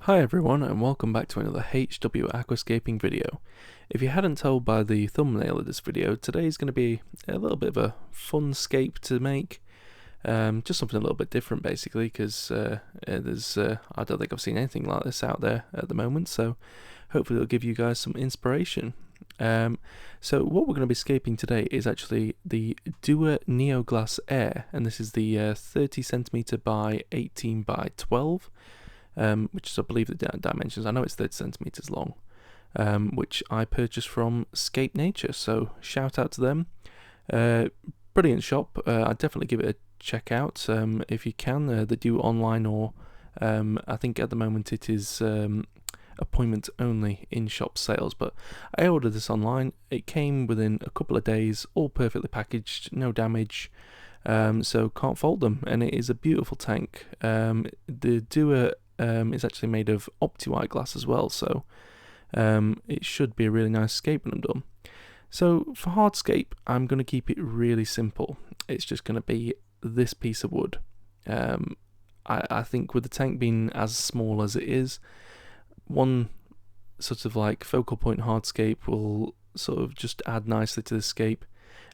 Hi everyone and welcome back to another HW-Aquascaping video. If you hadn't told by the thumbnail of this video, today is going to be a little bit of a fun scape to make. Just something a little bit different basically, because I don't think I've seen anything like this out there at the moment, so hopefully it'll give you guys some inspiration. So what we're going to be scaping today is actually the Dooa Neo Glass Air, and this is the 30cm by 18 by 12. Which is, I believe, the dimensions. I know it's 30 centimeters long, which I purchased from Scape Nature. So shout out to them. Brilliant shop. I'd definitely give it a check out if you can. They do online, or I think at the moment it is appointment only in-shop sales. But I ordered this online. It came within a couple of days, all perfectly packaged, no damage. So can't fault them, and it is a beautiful tank. The Dooa it's actually made of opti-white glass as well, so it should be a really nice scape when I'm done. So for Hardscape, I'm going to keep it really simple. It's just going to be this piece of wood. I think with the tank being as small as it is, one sort of like focal point hardscape will sort of just add nicely to the scape.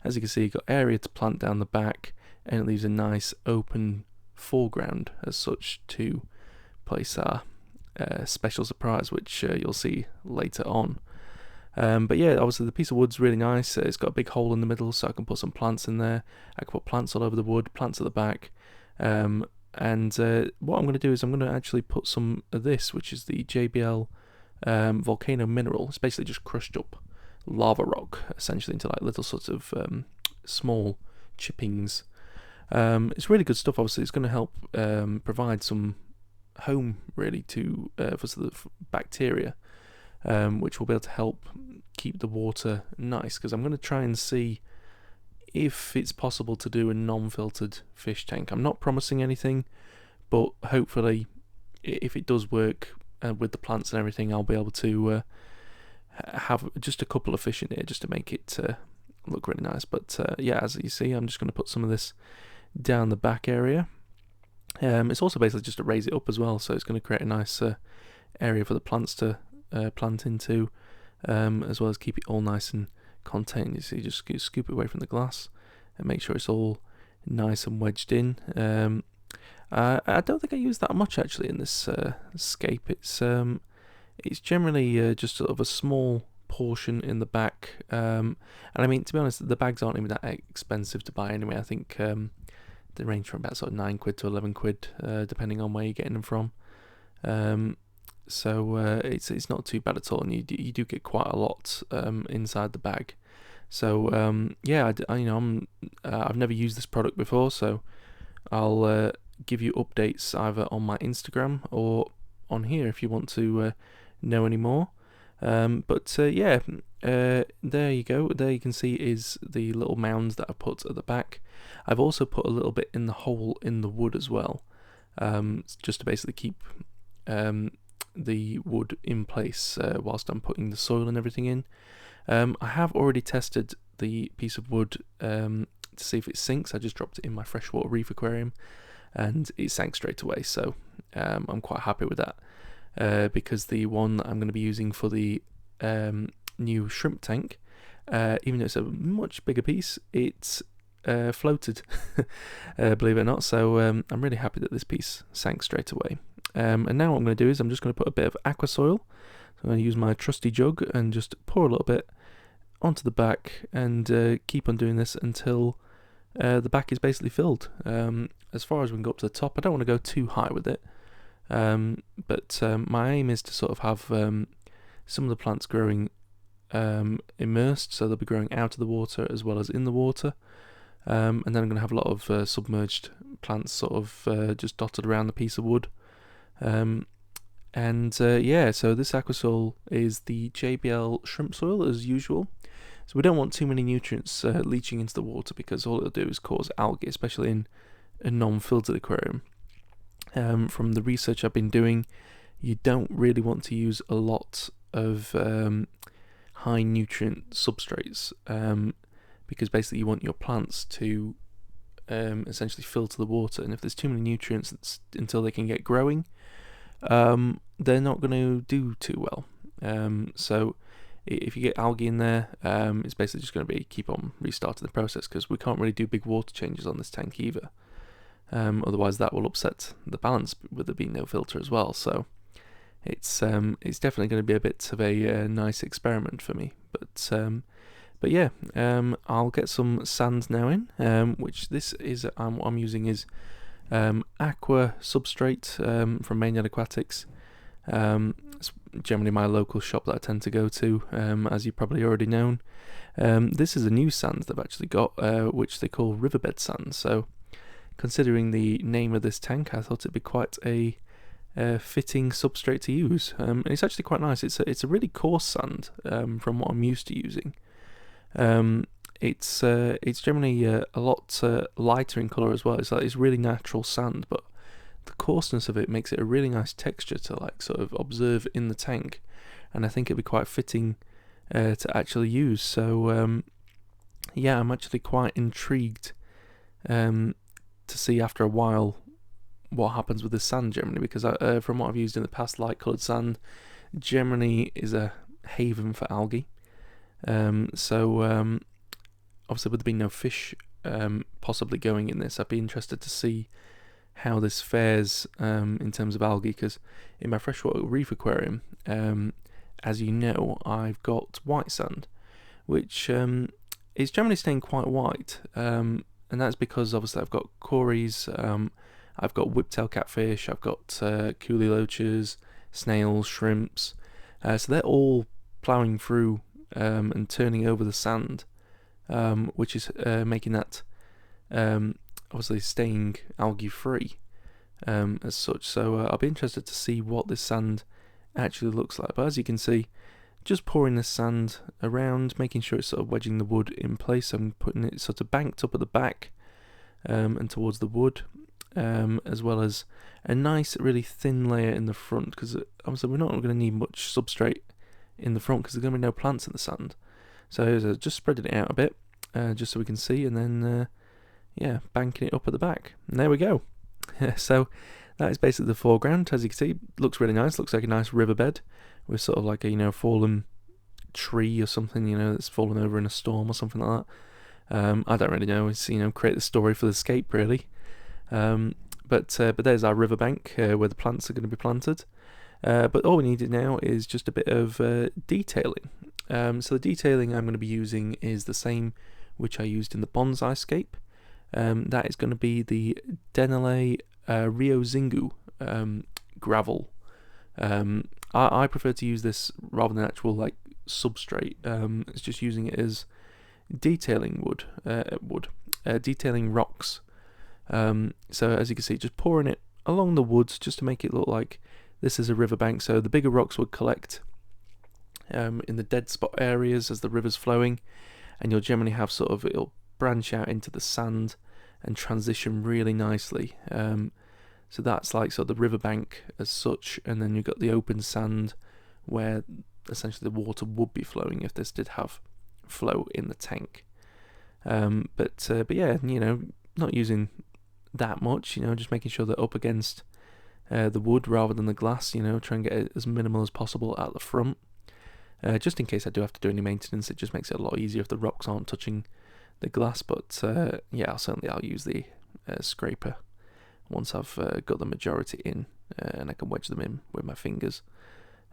As you can see, you've got area to plant down the back, and it leaves a nice open foreground as such to place our special surprise, which you'll see later on. But yeah, obviously the piece of wood's really nice. It's got a big hole in the middle, so I can put some plants in there. I can put plants all over the wood, plants at the back. And what I'm going to do is I'm going to actually put some of this, which is the JBL volcano mineral. It's basically just crushed up lava rock, essentially, into like little sorts of small chippings. It's really good stuff. Obviously, it's going to help provide some home really to for sort of bacteria, which will be able to help keep the water nice, because I'm going to try and see if it's possible to do a non-filtered fish tank. I'm not promising anything, but hopefully if it does work with the plants and everything, I'll be able to have just a couple of fish in here just to make it look really nice. But yeah, as you see, I'm just going to put some of this down the back area. It's also basically just to raise it up as well, so it's going to create a nice area for the plants to plant into, as well as keep it all nice and contained. So you just scoop it away from the glass and make sure it's all nice and wedged in. I don't think I use that much actually in this scape. It's generally just sort of a small portion in the back, and I mean, to be honest, the bags aren't even that expensive to buy anyway. I think they range from about sort of 9 quid to 11 quid, depending on where you're getting them from. So it's not too bad at all, and you do get quite a lot inside the bag. So yeah, I've never used this product before, so I'll give you updates either on my Instagram or on here if you want to know any more. But yeah, there you go. There you can see is the little mounds that I put at the back. I've also put a little bit in the hole in the wood as well, just to basically keep the wood in place whilst I'm putting the soil and everything in. I have already tested the piece of wood to see if it sinks. I just dropped it in my freshwater reef aquarium, and it sank straight away. So I'm quite happy with that. Because the one that I'm going to be using for the new shrimp tank, even though it's a much bigger piece, it's floated, believe it or not. So I'm really happy that this piece sank straight away. And now what I'm going to do is I'm just going to put a bit of aqua soil. So I'm going to use my trusty jug and just pour a little bit onto the back, and keep on doing this until the back is basically filled. As far as we can go up to the top, I don't want to go too high with it. But my aim is to sort of have some of the plants growing immersed, so they'll be growing out of the water as well as in the water. And then I'm going to have a lot of submerged plants sort of just dotted around the piece of wood. Yeah, so this aqua soil is the JBL shrimp soil as usual. So we don't want too many nutrients leaching into the water, because all it'll do is cause algae, especially in a non-filtered aquarium. From the research I've been doing, you don't really want to use a lot of high nutrient substrates, because basically you want your plants to essentially filter the water, and if there's too many nutrients until they can get growing, they're not going to do too well. So if you get algae in there, it's basically just going to be keep on restarting the process, because we can't really do big water changes on this tank either. Otherwise that will upset the balance with there being no filter as well. So it's definitely going to be a bit of a nice experiment for me. But yeah, I'll get some sand now in, which this is what I'm using is aqua substrate from Maynard Aquatics. It's generally my local shop that I tend to go to, as you probably already known. This is a new sand they've actually got, which they call Riverbed sand. So considering the name of this tank, I thought it'd be quite a fitting substrate to use. And it's actually quite nice. It's a really coarse sand from what I'm used to using. It's generally a lot lighter in colour as well. It's really natural sand, but the coarseness of it makes it a really nice texture to like sort of observe in the tank, and I think it'd be quite fitting to actually use. So yeah, I'm actually quite intrigued to see after a while what happens with the sand generally, because from what I've used in the past, light coloured sand generally is a haven for algae. So obviously with there being no fish possibly going in this, I'd be interested to see how this fares in terms of algae, because in my freshwater reef aquarium, as you know, I've got white sand, which is generally staying quite white, and that's because obviously I've got cories, I've got whiptail catfish, I've got coolie loaches, snails, shrimps, so they're all ploughing through and turning over the sand, which is making that obviously staying algae free as such. So I'll be interested to see what this sand actually looks like. But as you can see, just pouring this sand around, making sure it's sort of wedging the wood in place. I'm putting it sort of banked up at the back and towards the wood, as well as a nice really thin layer in the front, because obviously we're not going to need much substrate in the front because there's going to be no plants in the sand. So just spreading it out a bit, just so we can see, and then yeah, banking it up at the back. And there we go. So that is basically the foreground. As you can see, looks really nice. Looks like a nice riverbed with sort of like a fallen tree or something, that's fallen over in a storm or something like that. I don't really know. It's create the story for the scape really. But there's our riverbank where the plants are going to be planted. But all we needed now is just a bit of detailing. So the detailing I'm going to be using is the same which I used in the bonsai scape. That is going to be the Denale Rio Zingu gravel. I prefer to use this rather than actual like substrate. It's just using it as detailing detailing rocks. So as you can see, just pouring it along the woods just to make it look like this is a riverbank. So the bigger rocks would collect in the dead spot areas as the river's flowing, and you'll generally have it'll branch out into the sand and transition really nicely. So that's like sort of the riverbank as such, and then you've got the open sand where essentially the water would be flowing if this did have flow in the tank. But yeah, not using that much, just making sure that up against the wood rather than the glass, try and get it as minimal as possible at the front. Just in case I do have to do any maintenance, it just makes it a lot easier if the rocks aren't touching the glass. But yeah, I'll use the scraper once I've got the majority in, and I can wedge them in with my fingers.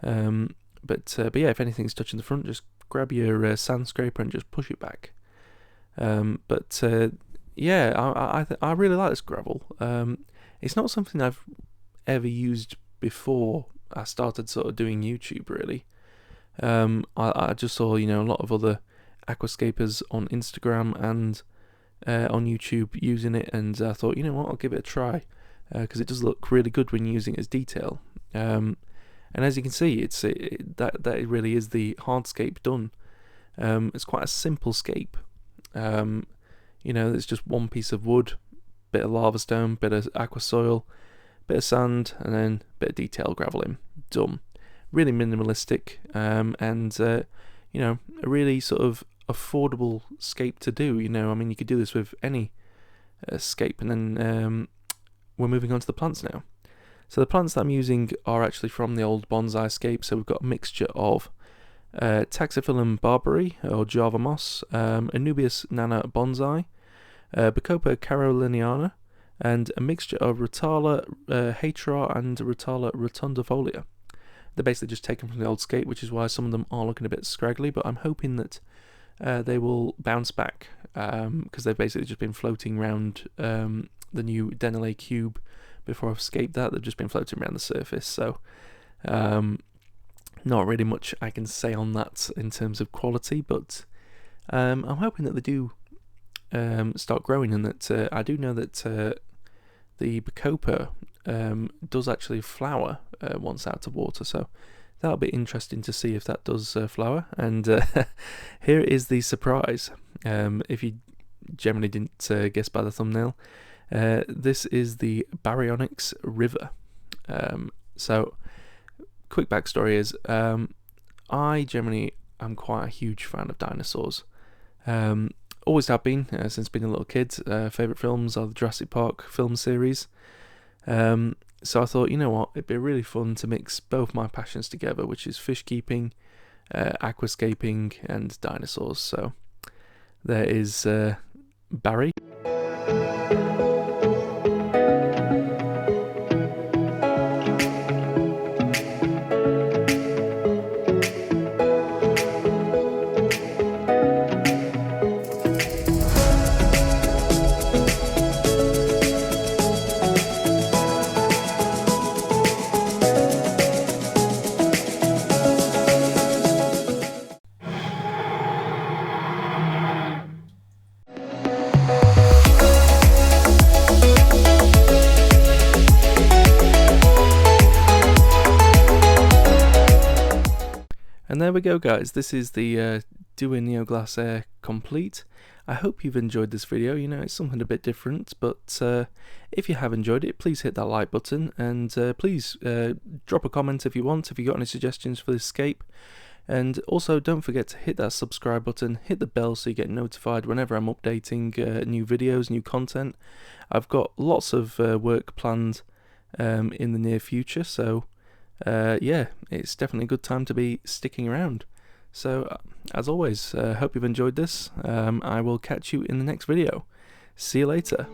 But yeah, if anything's touching the front, just grab your sand scraper and just push it back. But yeah, I really like this gravel. It's not something I've ever used before I started sort of doing YouTube really. I just saw a lot of other aquascapers on Instagram and on YouTube using it, and I thought, what, I'll give it a try, because it does look really good when using it as detail. And as you can see, that really is the hardscape done. It's quite a simple scape. It's just one piece of wood, bit of lava stone, bit of aqua soil, bit of sand, and then a bit of detail gravel in. Done. Really minimalistic, and a really sort of affordable scape to do. You could do this with any scape. And then we're moving on to the plants now. So the plants that I'm using are actually from the old bonsai scape. So we've got a mixture of Taxiphyllum barbary or Java moss, Anubias nana bonsai, Bacopa caroliniana, and a mixture of Rotala hatera and Rotala rotundifolia. They're basically just taken from the old scape, which is why some of them are looking a bit scraggly, but I'm hoping that they will bounce back, because they've basically just been floating around the new Denelay cube. Before I've scaped that, they've just been floating around the surface, so not really much I can say on that in terms of quality, but I'm hoping that they do start growing, and that I do know that the Bacopa does actually flower once out of water, so that'll be interesting to see if that does flower. And here is the surprise. If you generally didn't guess by the thumbnail, this is the Baryonyx river. So quick backstory is I generally am quite a huge fan of dinosaurs. Always have been since being a little kid. Favourite films are the Jurassic Park film series. So I thought, you know what, it'd be really fun to mix both my passions together, which is fish keeping, aquascaping and dinosaurs. So there is Barry. And there we go, guys. This is the Dooa Neo Glass Air complete. I hope you've enjoyed this video. You know, it's something a bit different, but if you have enjoyed it, please hit that like button, and please drop a comment if you want, if you've got any suggestions for this scape. And also, don't forget to hit that subscribe button, hit the bell so you get notified whenever I'm updating new videos, new content. I've got lots of work planned in the near future, so yeah, it's definitely a good time to be sticking around. So, as always, hope you've enjoyed this. I will catch you in the next video. See you later.